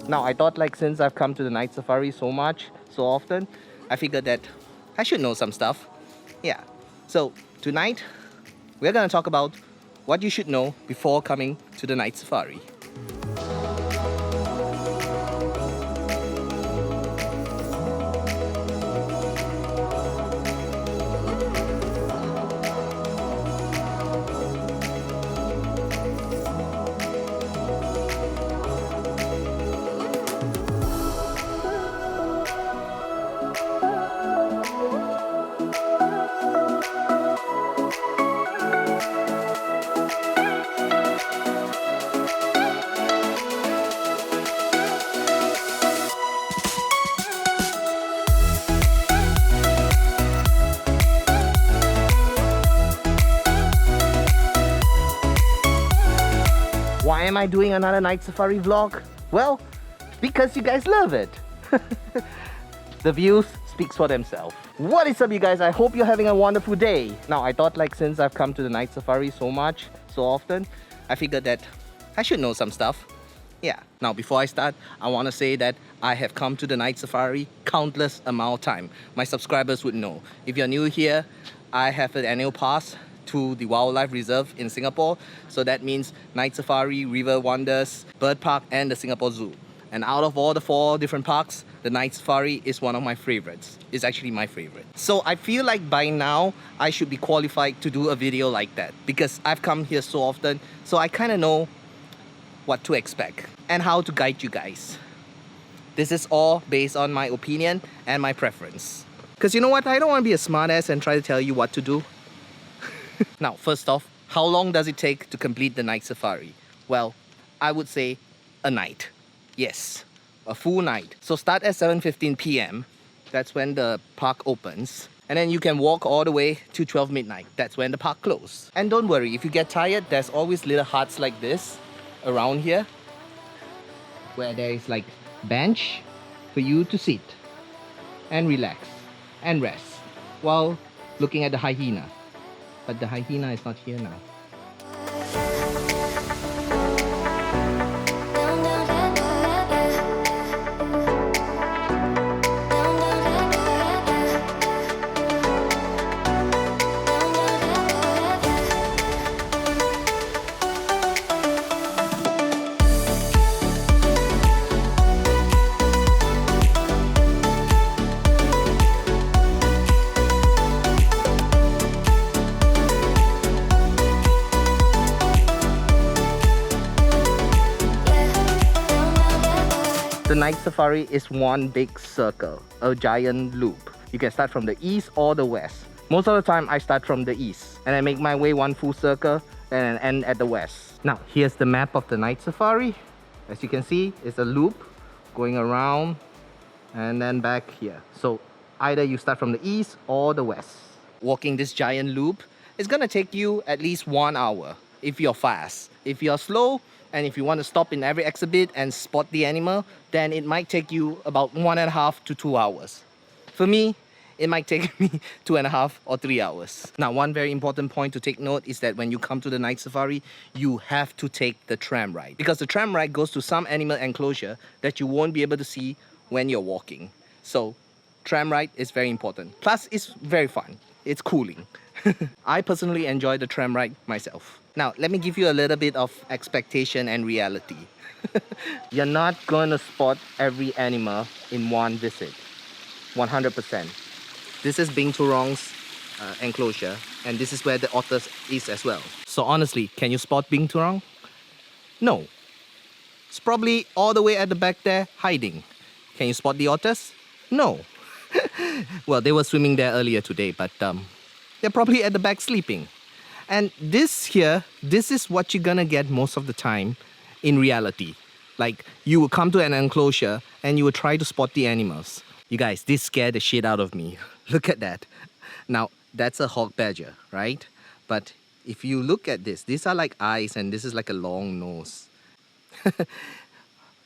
Now I thought like since I've come to the night safari so often, I figured that I should know some stuff. Yeah, so tonight we're gonna talk about what you should know before coming to the night safari. Why am I doing another night safari vlog? Well, because you guys love it. The views speaks for themselves. What is up, you guys? I hope you're having a wonderful day. Now I thought like since I've come to the night safari so often, I figured that I should know some stuff. Yeah. Now before I start, I want to say that I have come to the night safari countless amount of time. My subscribers would know. If you're new here, I have an annual pass to the wildlife reserve in Singapore. So that means night safari, river wonders, bird park and the Singapore Zoo. And out of all the 4 different parks, the night safari is one of my favorites. It's actually my favorite. So I feel like by now I should be qualified to do a video like that because I've come here so often, so I kind of know what to expect and how to guide you guys. This is all based on my opinion and my preference. Because you know what? I don't want to be a smartass and try to tell you what to do. Now, first off, how long does it take to complete the night safari? Well, I would say a night. Yes, a full night. So start at 7:15 p.m. That's when the park opens. And then you can walk all the way to 12 midnight. That's when the park closes. And don't worry, if you get tired, there's always little huts like this around here where there is like bench for you to sit and relax and rest while looking at the hyena. But the hyena is not here now. The night safari is one big circle, a giant loop. You can start from the east or the west. Most of the time I start from the east and I make my way one full circle and end at the west. Now here's the map of the night safari. As you can see, it's a loop going around and then back here. So either you start from the east or the west. Walking this giant loop is gonna take you at least 1 hour if you're fast. If you're slow, and if you want to stop in every exhibit and spot the animal, then it might take you about 1.5 to 2 hours. For me, it might take me 2.5 or 3 hours. Now, one very important point to take note is that when you come to the night safari, you have to take the tram ride. Because the tram ride goes to some animal enclosure that you won't be able to see when you're walking. So, tram ride is very important. Plus, it's very fun. It's cooling. I personally enjoy the tram ride myself. Now, let me give you a little bit of expectation and reality. You're not going to spot every animal in one visit, 100%. This is Bing Turong's enclosure, and this is where the otters is as well. So honestly, can you spot Bing Turong? No. It's probably all the way at the back there, hiding. Can you spot the otters? No. Well, they were swimming there earlier today, but they're probably at the back sleeping. And this is what you're gonna get most of the time in reality. Like, you will come to an enclosure and you will try to spot the animals. You guys, this scared the shit out of me. Look at that. Now, that's a hog badger, right? But if you look at this, these are like eyes and this is like a long nose.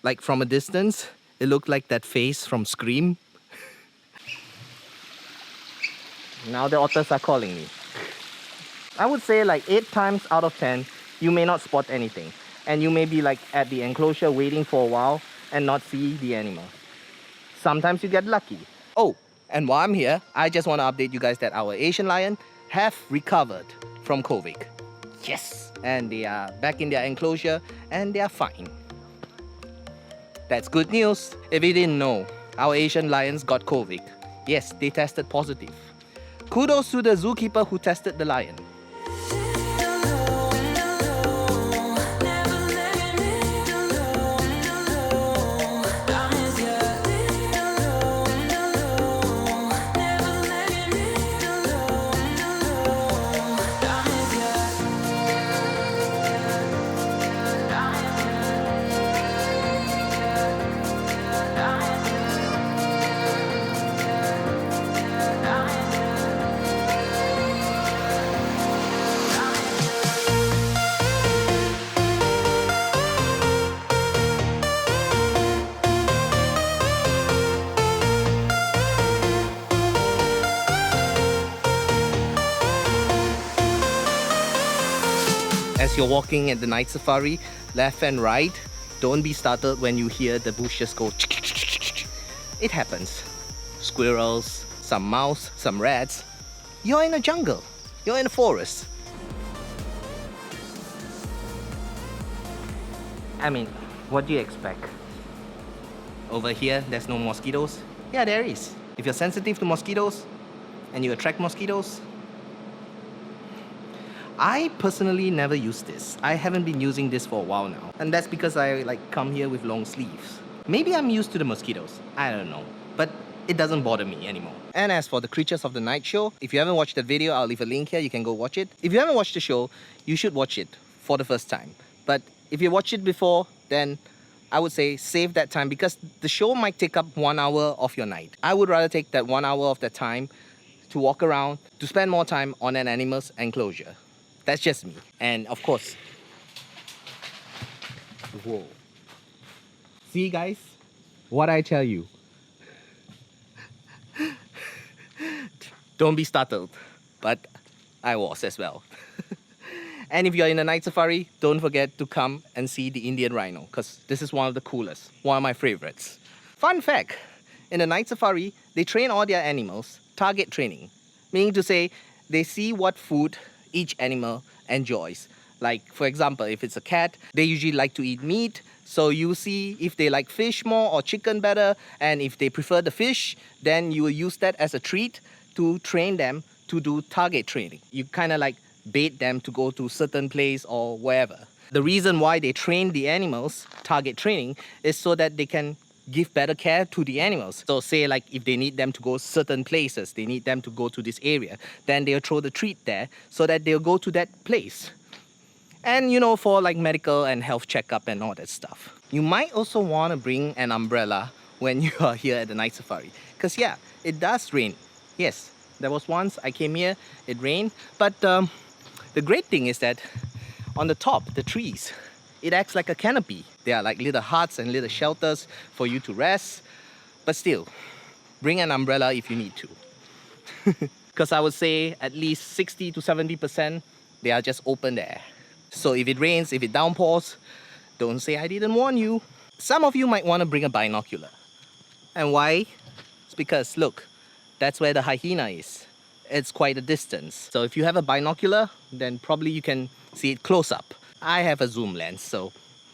Like from a distance, it looked like that face from Scream. Now the otters are calling me. I would say like 8 times out of 10, you may not spot anything. And you may be like at the enclosure waiting for a while and not see the animal. Sometimes you get lucky. Oh, and while I'm here, I just want to update you guys that our Asian lion have recovered from COVID. Yes! And they are back in their enclosure and they are fine. That's good news. If you didn't know, our Asian lions got COVID. Yes, they tested positive. Kudos to the zookeeper who tested the lion. As you're walking at the night safari, left and right, don't be startled when you hear the bushes go. It happens. Squirrels, some mouse, some rats. You're in a jungle. You're in a forest. I mean, what do you expect? Over here, there's no mosquitoes? Yeah, there is. If you're sensitive to mosquitoes and you attract mosquitoes, I personally never use this. I haven't been using this for a while now. And that's because I come here with long sleeves. Maybe I'm used to the mosquitoes. I don't know. But it doesn't bother me anymore. And as for the Creatures of the Night show, if you haven't watched the video, I'll leave a link here. You can go watch it. If you haven't watched the show, you should watch it for the first time. But if you watched it before, then I would say save that time because the show might take up 1 hour of your night. I would rather take that 1 hour of that time to walk around, to spend more time on an animal's enclosure. That's just me. And of course, whoa. See guys, what I tell you. Don't be startled, but I was as well. And if you're in a night safari, don't forget to come and see the Indian rhino, because this is one of the coolest, one of my favorites. Fun fact, in a night safari, they train all their animals target training, meaning to say they see what food each animal enjoys. Like for example, if it's a cat, they usually like to eat meat. So you see if they like fish more or chicken better, and if they prefer the fish, then you will use that as a treat to train them to do target training. You kind of like bait them to go to certain place or wherever. The reason why they train the animals target training is so that they can give better care to the animals. So say like if they need them to go certain places, they need them to go to this area, then they'll throw the treat there so that they'll go to that place. And you know, for like medical and health checkup and all that stuff. You might also want to bring an umbrella when you are here at the night safari. Because yeah, it does rain. Yes, there was once I came here, it rained. But the great thing is that on the top, the trees, it acts like a canopy. They are like little huts and little shelters for you to rest. But still, bring an umbrella if you need to. Because I would say at least 60 to 70%, they are just open there. So if it rains, if it downpours, don't say I didn't warn you. Some of you might want to bring a binocular. And why? It's because look, that's where the hyena is. It's quite a distance. So if you have a binocular, then probably you can see it close up. I have a zoom lens, so...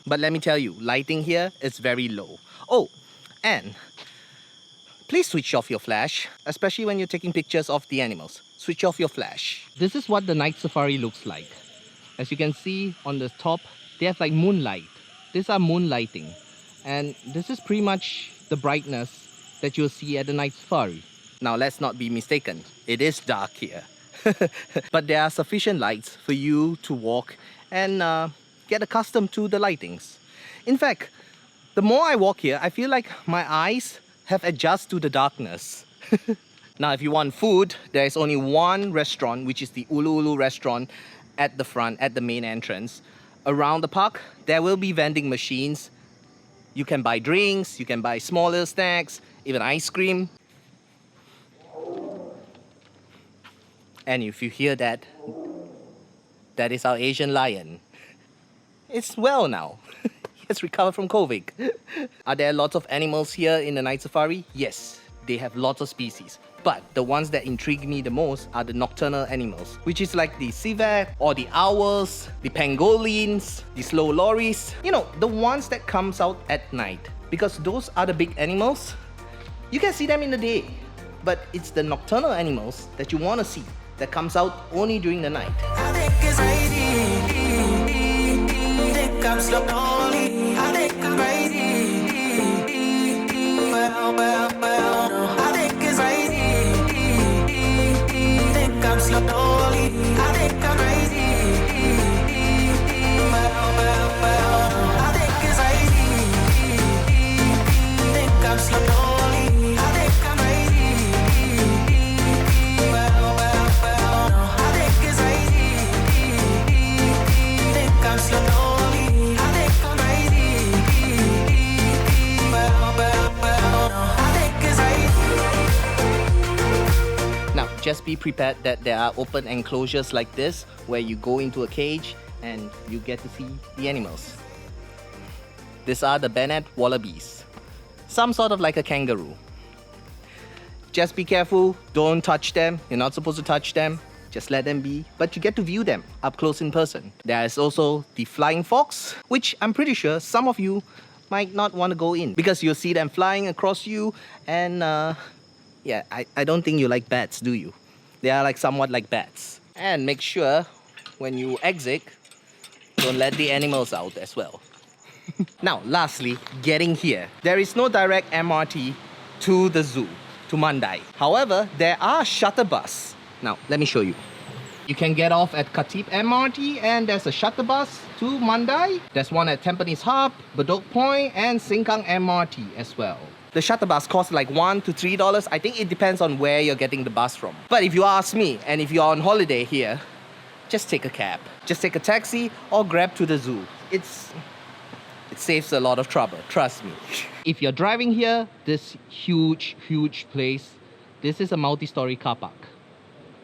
But let me tell you, lighting here is very low. Oh, and please switch off your flash, especially when you're taking pictures of the animals. Switch off your flash. This is what the night safari looks like. As you can see on the top, they have like moonlight. These are moonlighting. And this is pretty much the brightness that you'll see at the night safari. Now let's not be mistaken, it is dark here. But there are sufficient lights for you to walk and get accustomed to the lightings. In fact, the more I walk here, I feel like my eyes have adjusted to the darkness. Now if you want food, there is only one restaurant, which is the Ulu Ulu restaurant at the front, at the main entrance. Around the park, there will be vending machines. You can buy drinks, you can buy small little snacks, even ice cream. And if you hear that, that is our Asian lion. It's well now. has recovered from COVID. Are there lots of animals here in the night safari? Yes, they have lots of species. But the ones that intrigue me the most are the nocturnal animals, which is like the civet or the owls, the pangolins, the slow lories. You know, the ones that comes out at night. Because those are the big animals. You can see them in the day. But it's the nocturnal animals that you want to see that comes out only during the night. I think it's crazy. Think I'm slowly. I think I'm crazy. Well, I think it's crazy. Think I'm slowly. I think I'm crazy. Well, I think it's crazy. Think I'm slowly. I think I'm crazy. Well, I think it's crazy. Think I'm slowly. I think I'm crazy. Well, I think it's crazy. Now, just be prepared that there are open enclosures like this where you go into a cage and you get to see the animals. These are the Bennett wallabies. Some sort of like a kangaroo. Just be careful, don't touch them. You're not supposed to touch them. Just let them be. But you get to view them up close in person. There is also the flying fox, which I'm pretty sure some of you might not want to go in because you'll see them flying across you and yeah, I don't think you like bats, do you? They are like somewhat like bats. And make sure when you exit, don't let the animals out as well. Now, lastly, getting here. There is no direct MRT to the zoo, to Mandai. However, there are shuttle bus. Now, let me show you. You can get off at Khatib MRT and there's a shuttle bus to Mandai. There's one at Tampines Hub, Bedok Point and Sengkang MRT as well. The shuttle bus costs like $1 to $3. I think it depends on where you're getting the bus from. But if you ask me, and if you're on holiday here, just take a cab. Just take a taxi or grab to the zoo. It saves a lot of trouble, trust me. If you're driving here, this huge place, this is a multi-story car park.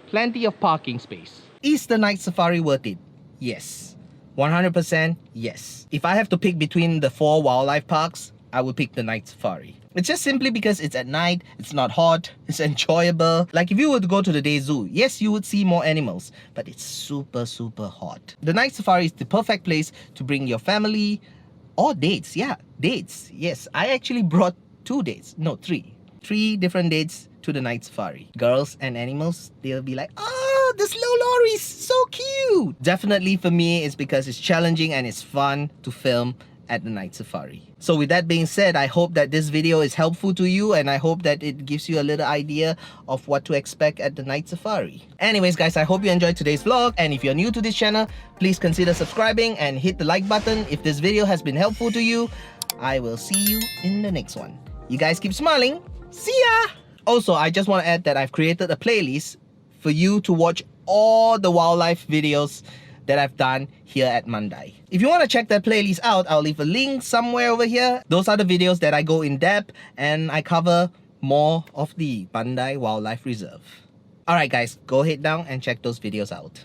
Plenty of parking space. Is the night safari worth it? Yes. 100% yes. If I have to pick between the 4 wildlife parks, I would pick the night safari. It's just simply because it's at night, it's not hot, it's enjoyable. Like if you were to go to the day zoo, yes, you would see more animals, but it's super hot. The night safari is the perfect place to bring your family or dates. Yeah, dates. Yes, I actually brought 2 dates. No, 3. 3 different dates to the night safari. Girls and animals, they'll be like, oh, the slow lories, so cute. Definitely for me, it's because it's challenging and it's fun to film at the night safari. So with that being said, I hope that this video is helpful to you and I hope that it gives you a little idea of what to expect at the night safari. Anyways guys, I hope you enjoyed today's vlog, and if you're new to this channel, please consider subscribing and hit the like button if this video has been helpful to you. I will see you in the next one. You guys keep smiling. See ya! Also, I just want to add that I've created a playlist for you to watch all the wildlife videos that I've done here at Mandai. If you want to check that playlist out, I'll leave a link somewhere over here. Those are the videos that I go in depth and I cover more of the Mandai Wildlife Reserve. Alright guys, go head down and check those videos out.